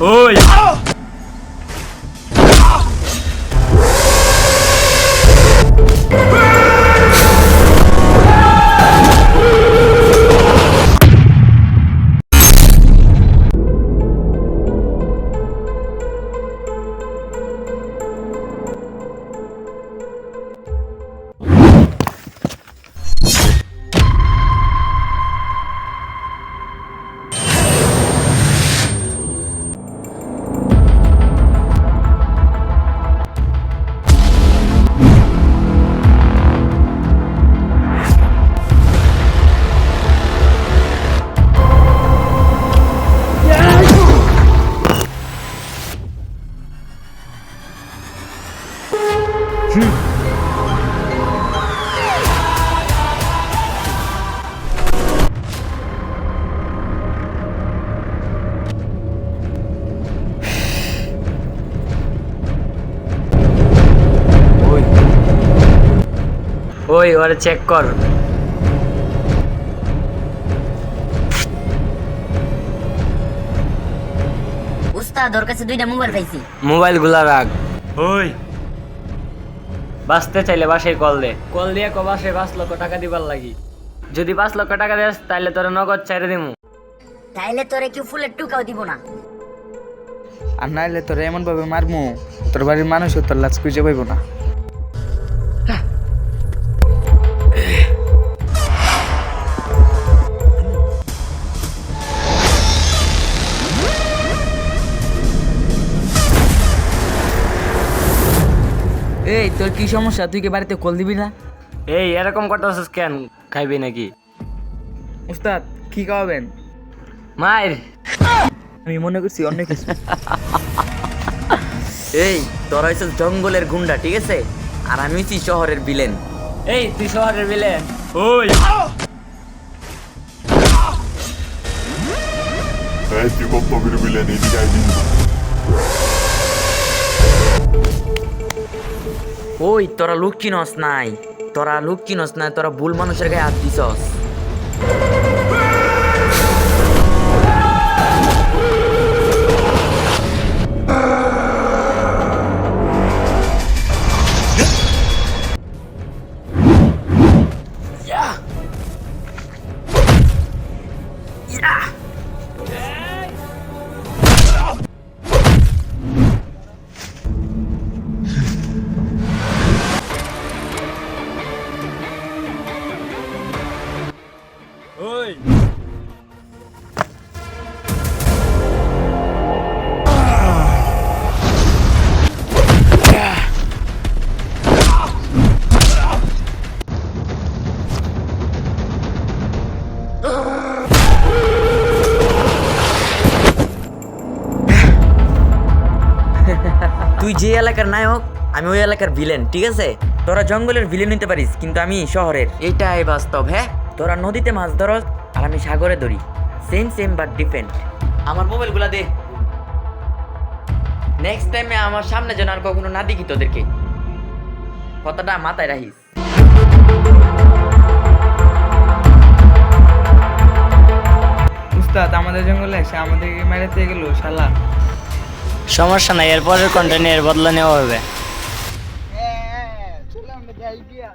ওই ওই ওরে চেক কর। উস্তাদ ওর কাছে দুইটা মোবাইল পাইছি। মোবাইল গুলা রাখ। ওই বাঁচতে চাইলে বাসায় কল দে, কল দিয়ে কো বাসায় 5 লক্ষ টাকা দিবার লাগি। যদি 5 লক্ষ টাকা দেস তাইলে তোর নগদ চাইরে দিমু। তাইলে তোরে কেউ ফুলের টুকাও দিব না। আর নাইলে তোর এমন ভাবে মারমু তোর বাড়ির মানুষও তোর লাশ খুঁজে পাইব না। এই তোর কি সমস্যা? তুই কি বাড়িতে কল দিবি না? এই এরকম করতেছিস কেন? খাইবি নাকি? উস্তাদ কি খাওয়াবেন? মাইর। আমি মনে করছি অন্য কিছু। এই তোরা হইছিস জঙ্গলের গুন্ডা, ঠিক আছে? আর আমি হচ্ছি শহরের ভিলেন। এই তুই শহরের বিলেন? ওই এই তুই কত বড় ভিলেন এদিকে আইবি? ওই তোরা লোক চিনস নাই, তোরা লোক চিনস নাই, তোরা ভুল মানুষের গায়ে হাত দিছস। ওই তুই যে এলাকার নায়ক, আমি ওই এলাকার ভিলেন, ঠিক আছে? তোরা জঙ্গলের ভিলেন হইতে পারিস, কিন্তু আমি শহরের। এইটাই বাস্তব। হ্যাঁ, তোরা নদীতে মাছ ধরস আর আমি সাগরে ধরি। Same same but different. আমার মোবাইলগুলা দে। নেক্সট টাইমে আমার সামনে যেন আর কখনো না দেখি তোদেরকে। কথাটা মাথায় রাখিস। উস্তাদ আমাদের জঙ্গলে এসে আমাদেরকে মেরেতে গেল শালা। সমস্যা নাই, এরপরের কন্টেন্ট এর বদলা নেওয়া হবে। চলে আমরা যাই গিয়া